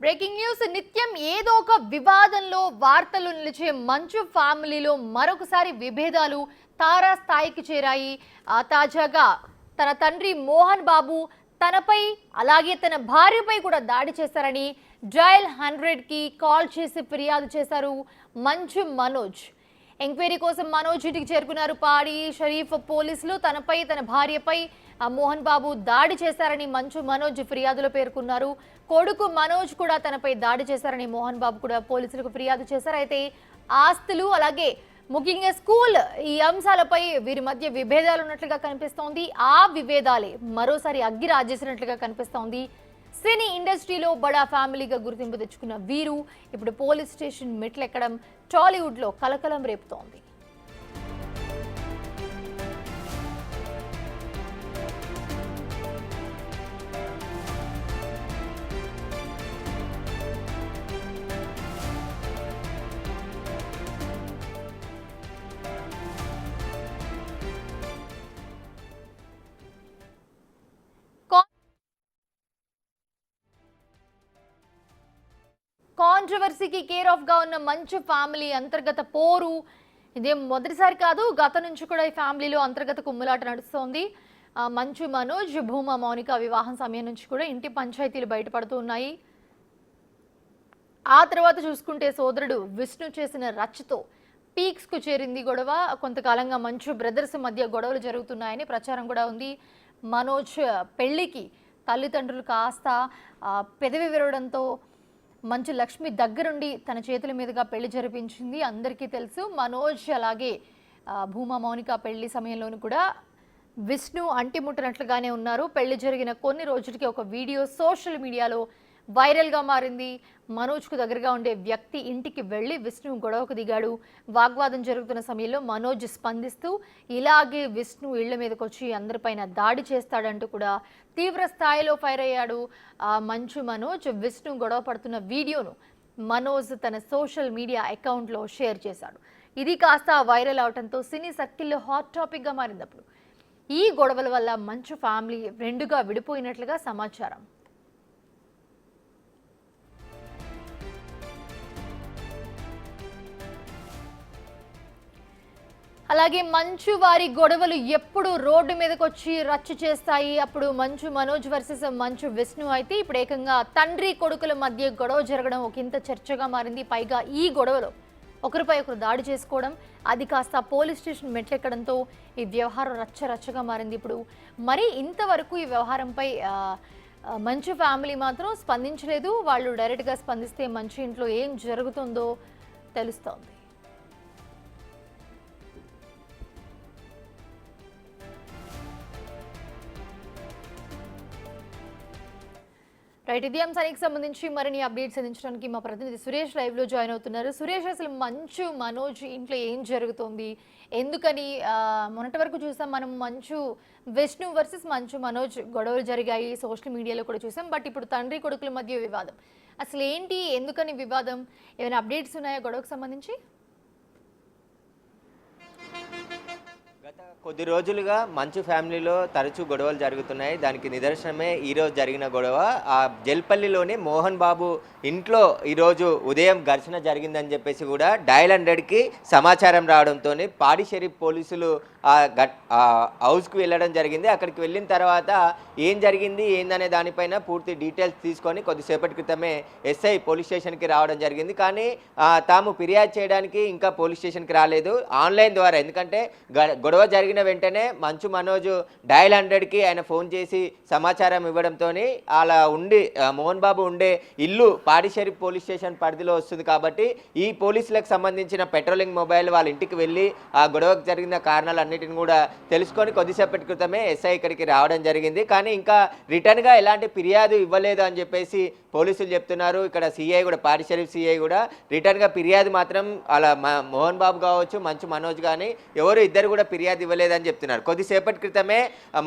Breaking news నిత్యం ఏదో ఒక వివాదంలో వార్తలు నిలిచే మంచు ఫ్యామిలీలో మరొకసారి విభేదాలు తారాస్థాయికి చేరాయి. తాజాగా తన తండ్రి మోహన్ బాబు తనపై అలాగే తన భార్యపై కూడా దాడి చేశారని డయల్ 100కి కాల్ చేసి ఫిర్యాదు చేశారు మంచు మనోజ్. ఎంక్వైరీ కోసం మనోజ్ ఇంటికి చేరుకున్నారు పాడి షరీఫ్ పోలీసులు. తనపై తన భార్యపై మోహన్ బాబు దాడి చేశారని మంచు మనోజ్ ఫిర్యాదులో పేర్కొన్నారు. కొడుకు మనోజ్ కూడా తనపై దాడి చేశారని మోహన్ బాబు కూడా పోలీసులకు ఫిర్యాదు చేశారు. అయితే ఆస్తులు అలాగే ముఖ్యంగా స్కూల్ ఈ అంశాలపై వీరి మధ్య విభేదాలు ఉన్నట్లుగా కనిపిస్తోంది. ఆ విభేదాలే మరోసారి అగ్గి రాజేసినట్లుగా కనిపిస్తోంది. సినీ ఇండస్ట్రీలో బడా ఫ్యామిలీగా గుర్తింపు తెచ్చుకున్న వీరు ఇప్పుడు పోలీస్ స్టేషన్ మెట్లెక్కడం టాలీవుడ్లో కలకలం రేపుతోంది. కాంట్రవర్సీకి కేర్ ఆఫ్ గా ఉన్న మంచు ఫ్యామిలీ అంతర్గత పోరు ఇదేం మొదటిసారి కాదు. గత నుంచి కూడా ఈ ఫ్యామిలీలో అంతర్గత కుమ్ములాట నడుస్తోంది. మంచు మనోజ్ భూమా మౌనిక వివాహం సమయం నుంచి కూడా ఇంటి పంచాయతీలు బయటపడుతూ ఉన్నాయి. ఆ తర్వాత చూసుకుంటే సోదరుడు విష్ణు చేసిన రచ్చతో పీక్స్ కు చేరింది గొడవ. కొంతకాలంగా మంచు బ్రదర్స్ మధ్య గొడవలు జరుగుతున్నాయని ప్రచారం కూడా ఉంది. మనోజ్ పెళ్లికి తల్లిదండ్రులు కాస్త పెదవి విరవడంతో మంచు లక్ష్మి దగ్గరుండి తన చేతుల మీదుగా పెళ్లి జరిపించింది. అందరికీ తెలుసు. మనోజ్ అలాగే భూమా మౌనిక పెళ్లి సమయంలోనూ కూడా విష్ణు అంటిముట్టినట్లుగానే ఉన్నారు. పెళ్లి జరిగిన కొన్ని రోజులకి ఒక వీడియో సోషల్ మీడియాలో వైరల్గా మారింది. మనోజ్కు దగ్గరగా ఉండే వ్యక్తి ఇంటికి వెళ్ళి విష్ణు గొడవకు దిగాడు. వాగ్వాదం జరుగుతున్న సమయంలో మనోజ్ స్పందిస్తూ ఇలాగే విష్ణు ఇళ్ల మీదకి వచ్చి అందరిపైన దాడి చేస్తాడంటూ కూడా తీవ్ర స్థాయిలో ఫైర్ అయ్యాడు. మంచు మనోజ్ విష్ణు గొడవ పడుతున్న వీడియోను మనోజ్ తన సోషల్ మీడియా అకౌంట్లో షేర్ చేశాడు. ఇది కాస్త వైరల్ అవడంతో సినీ సర్కిల్లో హాట్ టాపిక్గా మారింది. అప్పుడు ఈ గొడవల వల్ల మంచు ఫ్యామిలీ రెండుగా విడిపోయినట్లుగా సమాచారం. అలాగే మంచు వారి గొడవలు ఎప్పుడు రోడ్డు మీదకి వచ్చి రచ్చ చేస్తాయి. అప్పుడు మంచు మనోజ్ వర్సెస్ మంచు విష్ణు అయితే ఇప్పుడు ఏకంగా తండ్రి కొడుకుల మధ్య గొడవ జరగడం ఒకంత చర్చగా మారింది. పైగా ఈ గొడవలో ఒకరిపై ఒకరు దాడి చేసుకోవడం, అది కాస్త పోలీస్ స్టేషన్ మెట్లెక్కడంతో ఈ వ్యవహారం రచ్చరచ్చగా మారింది. ఇప్పుడు మరి ఇంతవరకు ఈ వ్యవహారంపై మంచు ఫ్యామిలీ మాత్రం స్పందించలేదు. వాళ్ళు డైరెక్ట్గా స్పందిస్తే మంచు ఇంట్లో ఏం జరుగుతుందో తెలుస్తోంది. రైట్, ఇది అంశానికి సంబంధించి మరిన్ని అప్డేట్స్ అందించడానికి మా ప్రతినిధి సురేష్ లైవ్లో జాయిన్ అవుతున్నారు. సురేష్, అసలు మంచు మనోజ్ ఇంట్లో ఏం జరుగుతుంది, ఎందుకని మొన్నటి వరకు చూసాం మనం మంచు విష్ణు వర్సెస్ మంచు మనోజ్ గొడవలు జరిగాయి, సోషల్ మీడియాలో కూడా చూసాం. బట్ ఇప్పుడు తండ్రి కొడుకుల మధ్య వివాదం, అసలు ఏంటి, ఎందుకని వివాదం, ఏమైనా అప్డేట్స్ ఉన్నాయా గొడవకు సంబంధించి? గత కొద్ది రోజులుగా మంచు ఫ్యామిలీలో తరచూ గొడవలు జరుగుతున్నాయి. దానికి నిదర్శనమే ఈరోజు జరిగిన గొడవ. ఆ జల్పల్లిలోని మోహన్ బాబు ఇంట్లో ఈరోజు ఉదయం ఘర్షణ జరిగిందని చెప్పేసి కూడా డయల్ 100కి సమాచారం రావడంతో పాడి షరీఫ్ పోలీసులు హౌస్కి వెళ్ళడం జరిగింది. అక్కడికి వెళ్ళిన తర్వాత ఏం జరిగింది ఏందనే దానిపైన పూర్తి డీటెయిల్స్ తీసుకొని కొద్దిసేపటి క్రితమే ఎస్ఐ పోలీస్ స్టేషన్కి రావడం జరిగింది. కానీ తాము ఫిర్యాదు చేయడానికి ఇంకా పోలీస్ స్టేషన్కి రాలేదు, ఆన్లైన్ ద్వారా. ఎందుకంటే గొడవ జరిగిన వెంటనే మంచు మనోజ్ డయల్ 100కి ఆయన ఫోన్ చేసి సమాచారం ఇవ్వడంతో అలా ఉండి మోహన్ బాబు ఉండే ఇల్లు పాడి షరీఫ్ పోలీస్ స్టేషన్ పరిధిలో వస్తుంది. కాబట్టి ఈ పోలీసులకు సంబంధించిన పెట్రోలింగ్ మొబైల్ వాళ్ళ ఇంటికి వెళ్ళి ఆ గొడవకు జరిగిన కారణాలు అన్నిటిని కూడా తెలుసుకొని కొద్దిసేపటి క్రితమే ఎస్ఐ ఇక్కడికి రావడం జరిగింది. కానీ ఇంకా రిటర్న్గా ఎలాంటి ఫిర్యాదు ఇవ్వలేదు అని చెప్పేసి పోలీసులు చెప్తున్నారు. ఇక్కడ సిఐ కూడా, పాడి షరీఫ్ సిఐ కూడా రిటర్న్గా ఫిర్యాదు మాత్రం అలా మోహన్ బాబు కావచ్చు మంచు మనోజ్ కానీ ఎవరు ఇద్దరు కూడా ఫిర్యాదు ఇవ్వలేదని చెప్తున్నారు. కొద్దిసేపటి క్రితమే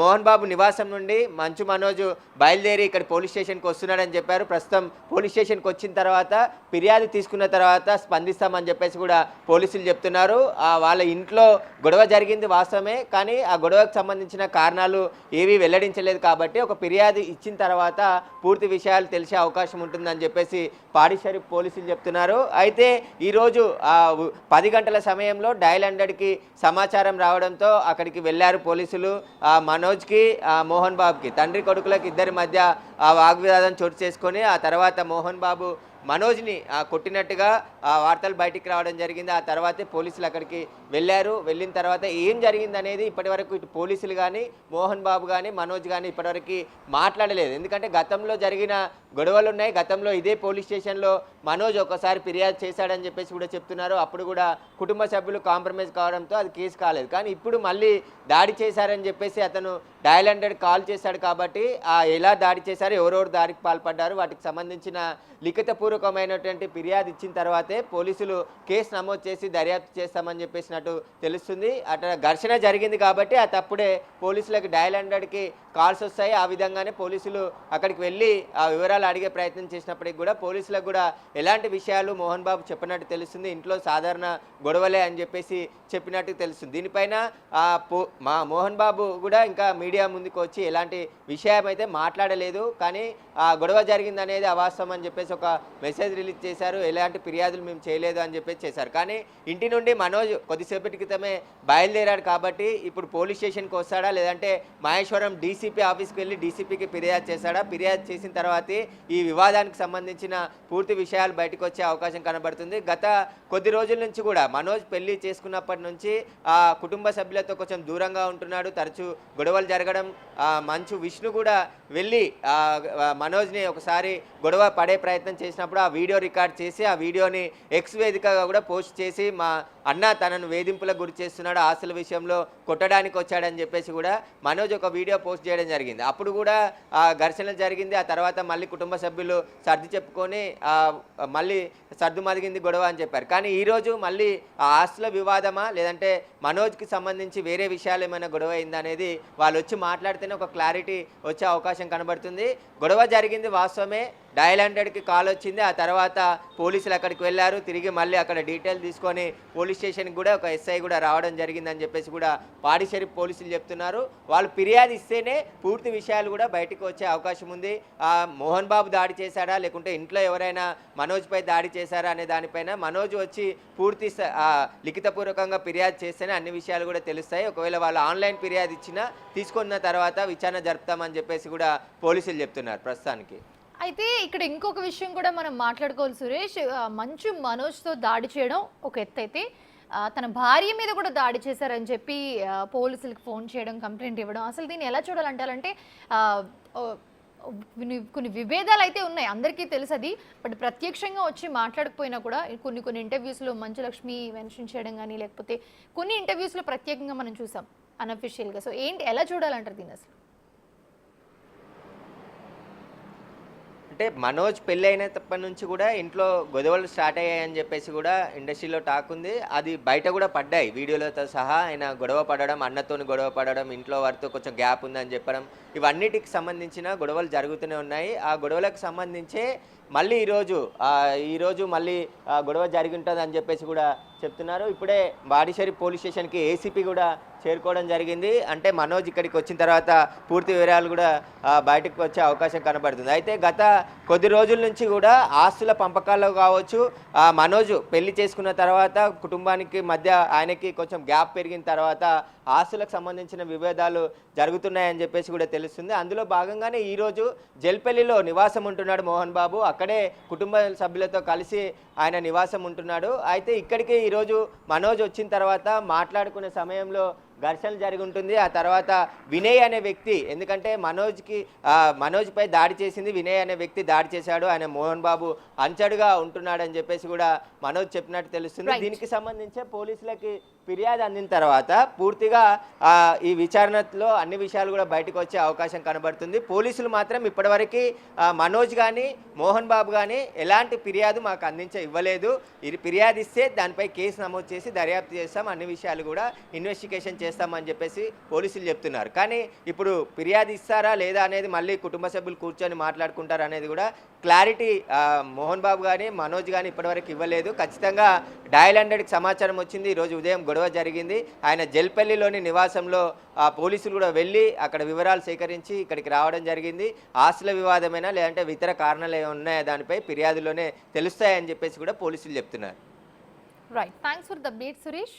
మోహన్ బాబు నివాసం నుండి మంచు మనోజ్ బయలుదేరి ఇక్కడ పోలీస్ స్టేషన్కి వస్తున్నాడని చెప్పారు. ప్రస్తుతం పోలీస్ స్టేషన్కి వచ్చిన తర్వాత ఫిర్యాదు తీసుకున్న తర్వాత స్పందిస్తామని చెప్పేసి కూడా పోలీసులు చెప్తున్నారు. వాళ్ళ ఇంట్లో గొడవ జరిగింది వాస్తవమే, కానీ ఆ గొడవకు సంబంధించిన కారణాలు ఏవీ వెల్లడించలేదు కాబట్టి ఒక ఫిర్యాదు ఇచ్చిన తర్వాత పూర్తి విషయాలు తెలిసే అవకాశం ఉంటుందని చెప్పేసి పాడి షరీఫ్ పోలీసులు చెప్తున్నారు. అయితే ఈరోజు 10 గంటల సమయంలో డయల్ 100కి సమాచారం రావడంతో అక్కడికి వెళ్ళారు పోలీసులు. మనోజ్కి మోహన్ బాబుకి తండ్రి కొడుకులకు ఇద్దరి మధ్య ఆ వాగ్వివాదం చోటు చేసుకొని ఆ తర్వాత మోహన్ బాబు మనోజ్ని కొట్టినట్టుగా వార్తలు బయటికి రావడం జరిగింది. ఆ తర్వాతే పోలీసులు అక్కడికి వెళ్ళారు. వెళ్ళిన తర్వాత ఏం జరిగింది అనేది ఇప్పటివరకు ఇటు పోలీసులు కానీ మోహన్ బాబు కానీ మనోజ్ కానీ ఇప్పటివరకు మాట్లాడలేదు. ఎందుకంటే గతంలో జరిగిన గొడవలు ఉన్నాయి. గతంలో ఇదే పోలీస్ స్టేషన్లో మనోజ్ ఒకసారి ఫిర్యాదు చేశాడని చెప్పేసి కూడా చెప్తున్నారు. అప్పుడు కూడా కుటుంబ సభ్యులు కాంప్రమైజ్ కావడంతో అది కేసు కాలేదు. కానీ ఇప్పుడు మళ్ళీ దాడి చేశారని చెప్పేసి అతను డయల్ 100 కాల్ చేశాడు కాబట్టి ఎలా దాడి చేశారు, ఎవరెవరు దాడికి పాల్పడ్డారు, వాటికి సంబంధించిన లిఖితపూర్వకమైనటువంటి ఫిర్యాదు ఇచ్చిన తర్వాతే పోలీసులు కేసు నమోదు చేసి దర్యాప్తు చేస్తామని చెప్పేసినట్టు తెలుస్తుంది. అక్కడ ఘర్షణ జరిగింది కాబట్టి ఆ తప్పుడే పోలీసులకు డయల్ 100కి కాల్స్ వస్తాయి. ఆ విధంగానే పోలీసులు అక్కడికి వెళ్ళి ఆ వివరాలు అడిగే ప్రయత్నం చేసినప్పటికీ కూడా పోలీసులకు కూడా ఎలాంటి విషయాలు మోహన్ బాబు చెప్పినట్టు తెలుస్తుంది. ఇంట్లో సాధారణ గొడవలే అని చెప్పేసి చెప్పినట్టు తెలుస్తుంది. దీనిపైన మా మోహన్ బాబు కూడా ఇంకా మీడియా ముందుకు వచ్చి ఎలాంటి విషయం అయితే మాట్లాడలేదు. కానీ ఆ గొడవ జరిగిందనేది అవాస్తవం అని చెప్పేసి ఒక మెసేజ్ రిలీజ్ చేశారు. ఎలాంటి ఫిర్యాదులు మేము చేయలేదు అని చెప్పేసి చేశారు. కానీ ఇంటి నుండి మనోజ్ కొద్దిసేపటి క్రితమే బయలుదేరాడు కాబట్టి ఇప్పుడు పోలీస్ స్టేషన్కి వస్తాడా లేదంటే మహేశ్వరం డీసీపీ ఆఫీస్కి వెళ్ళి డీసీపీకి ఫిర్యాదు చేశాడా? ఫిర్యాదు చేసిన తర్వాతే ఈ వివాదానికి సంబంధించిన పూర్తి విషయాలు బయటకు వచ్చే అవకాశం కనబడుతుంది. గత కొద్ది రోజుల నుంచి కూడా మనోజ్ పెళ్లి చేసుకున్నప్పటి నుంచి ఆ కుటుంబ సభ్యులతో కొంచెం దూరంగా ఉంటున్నాడు. తరచూ గొడవలు జరగడం, మంచు విష్ణు కూడా వెళ్ళి మనోజ్ని ఒకసారి గొడవ పడే ప్రయత్నం చేసినప్పుడు ఆ వీడియో రికార్డ్ చేసి ఆ వీడియోని ఎక్స్ వేదికగా కూడా పోస్ట్ చేసి మా అన్న తనను వేధింపులకు గురి చేస్తున్నాడు, ఆస్తుల విషయంలో కొట్టడానికి వచ్చాడని చెప్పేసి కూడా మనోజ్ ఒక వీడియో పోస్ట్ చేయడం జరిగింది. అప్పుడు కూడా ఘర్షణ జరిగింది. ఆ తర్వాత మళ్ళీ కుటుంబ సభ్యులు సర్ది చెప్పుకొని మళ్ళీ సర్దుమదిగింది గొడవ అని చెప్పారు. కానీ ఈరోజు మళ్ళీ ఆ ఆస్తుల వివాదమా లేదంటే మనోజ్కి సంబంధించి వేరే విషయాలు ఏమైనా గొడవ అయిందా అనేది వాళ్ళు వచ్చి మాట్లాడితేనే ఒక క్లారిటీ వచ్చే అవకాశం కనబడుతుంది. గొడవ జరిగింది వాస్తవమే, డయల్ 100కి కాల్ వచ్చింది. ఆ తర్వాత పోలీసులు అక్కడికి వెళ్ళారు. తిరిగి మళ్ళీ అక్కడ డీటెయిల్ తీసుకొని పోలీస్ స్టేషన్కి కూడా ఒక ఎస్ఐ కూడా రావడం జరిగిందని చెప్పేసి కూడా పాడి షరీఫ్ పోలీసులు చెప్తున్నారు. వాళ్ళు ఫిర్యాదు ఇస్తేనే పూర్తి విషయాలు కూడా బయటకు వచ్చే అవకాశం ఉంది. మోహన్ బాబు దాడి చేశాడా లేకుంటే ఇంట్లో ఎవరైనా మనోజ్పై దాడి చేశారా అనే దానిపైన మనోజ్ వచ్చి పూర్తి లిఖితపూర్వకంగా ఫిర్యాదు చేస్తేనే అన్ని విషయాలు కూడా తెలుస్తాయి. ఒకవేళ వాళ్ళు ఆన్లైన్ ఫిర్యాదు ఇచ్చినా తీసుకున్న తర్వాత విచారణ జరుపుతామని చెప్పేసి కూడా పోలీసులు చెప్తున్నారు ప్రస్తుతానికి. అయితే ఇక్కడ ఇంకొక విషయం కూడా మనం మాట్లాడుకోవాలి సురేష్. మంచు మనోజ్తో దాడి చేయడం ఒక ఎత్తు అయితే తన భార్య మీద కూడా దాడి చేశారని చెప్పి పోలీసులకు ఫోన్ చేయడం, కంప్లైంట్ ఇవ్వడం, అసలు దీన్ని ఎలా చూడాలంటారంటే కొన్ని విభేదాలు అయితే ఉన్నాయి, అందరికీ తెలుసు అది. బట్ ప్రత్యక్షంగా వచ్చి మాట్లాడకపోయినా కూడా కొన్ని ఇంటర్వ్యూస్లో మంచు లక్ష్మి మెన్షన్ చేయడం కానీ లేకపోతే కొన్ని ఇంటర్వ్యూస్లో ప్రత్యేకంగా మనం చూసాం అన్అఫిషియల్గా. సో ఏంటి, ఎలా చూడాలంటారు దీన్ని అసలు? అంటే మనోజ్ పెళ్ళి అయినప్పటి నుంచి కూడా ఇంట్లో గొడవలు స్టార్ట్ అయ్యాయని చెప్పేసి కూడా ఇండస్ట్రీలో టాక్ ఉంది. అది బయట కూడా పడ్డాయి వీడియోలతో సహా. ఆయన గొడవ పడడం, అన్నతోని గొడవ పడడం, ఇంట్లో వారితో కొంచెం గ్యాప్ ఉందని చెప్పడం, ఇవన్నిటికి సంబంధించిన గొడవలు జరుగుతూనే ఉన్నాయి. ఆ గొడవలకు సంబంధించే మళ్ళీ ఈరోజు మళ్ళీ గొడవ జరిగి ఉంటుంది అని చెప్పేసి కూడా చెప్తున్నారు. ఇప్పుడే పాడి షరీఫ్ పోలీస్ స్టేషన్కి ఏసీపీ కూడా చేరుకోవడం జరిగింది. అంటే మనోజ్ ఇక్కడికి వచ్చిన తర్వాత పూర్తి వివరాలు కూడా బయటకు వచ్చే అవకాశం కనబడుతుంది. అయితే గత కొద్ది రోజుల నుంచి కూడా ఆస్తుల పంపకాల్లో కావచ్చు, మనోజ్ పెళ్లి చేసుకున్న తర్వాత కుటుంబానికి మధ్య ఆయనకి కొంచెం గ్యాప్ పెరిగిన తర్వాత ఆస్తులకు సంబంధించిన విభేదాలు జరుగుతున్నాయని చెప్పేసి కూడా తెలుస్తుంది. అందులో భాగంగానే ఈరోజు జల్పల్లిలో నివాసం ఉంటున్నాడు మోహన్ బాబు. అక్కడే కుటుంబ సభ్యులతో కలిసి ఆయన నివాసం ఉంటున్నాడు. అయితే ఇక్కడికి ఈరోజు మనోజ్ వచ్చిన తర్వాత మాట్లాడుకునే సమయంలో ఘర్షణ జరిగి ఉంటుంది. ఆ తర్వాత వినయ్ అనే వ్యక్తి, ఎందుకంటే మనోజ్పై దాడి చేసింది వినయ్ అనే వ్యక్తి దాడి చేశాడు, ఆయన మోహన్ బాబు అంచడుగా ఉంటున్నాడని చెప్పేసి కూడా మనోజ్ చెప్పినట్టు తెలుస్తుంది. దీనికి సంబంధించి పోలీసులకి ఫిర్యాదు అందిన తర్వాత పూర్తిగా ఈ విచారణలో అన్ని విషయాలు కూడా బయటకు వచ్చే అవకాశం కనబడుతుంది. పోలీసులు మాత్రం ఇప్పటివరకు మనోజ్ కానీ మోహన్ బాబు కానీ ఎలాంటి ఫిర్యాదు మాకు ఇవ్వలేదు. ఇది ఫిర్యాదు ఇస్తే దానిపై కేసు నమోదు చేసి దర్యాప్తు చేస్తాం, అన్ని విషయాలు కూడా ఇన్వెస్టిగేషన్ చేస్తామని చెప్పేసి పోలీసులు చెప్తున్నారు. కానీ ఇప్పుడు ఫిర్యాదు ఇస్తారా లేదా అనేది మళ్ళీ కుటుంబ సభ్యులు కూర్చొని మాట్లాడుకుంటారు అనేది కూడా క్లారిటీ మోహన్ బాబు కానీ మనోజ్ కానీ ఇప్పటివరకు ఇవ్వలేదు. ఖచ్చితంగా డయల్ 100కి సమాచారం వచ్చింది. ఈరోజు ఉదయం గొడవ జరిగింది. ఆయన జల్పల్లిలోని నివాసంలో ఆ పోలీసులు కూడా వెళ్ళి అక్కడ వివరాలు సేకరించి ఇక్కడికి రావడం జరిగింది. ఆస్తుల వివాదమైనా లేదంటే ఇతర కారణాలు ఏమైనా ఉన్నాయా దానిపై ఫిర్యాదులోనే తెలుస్తాయని చెప్పేసి కూడా పోలీసులు చెప్తున్నారు. Right, thanks for the update Suresh.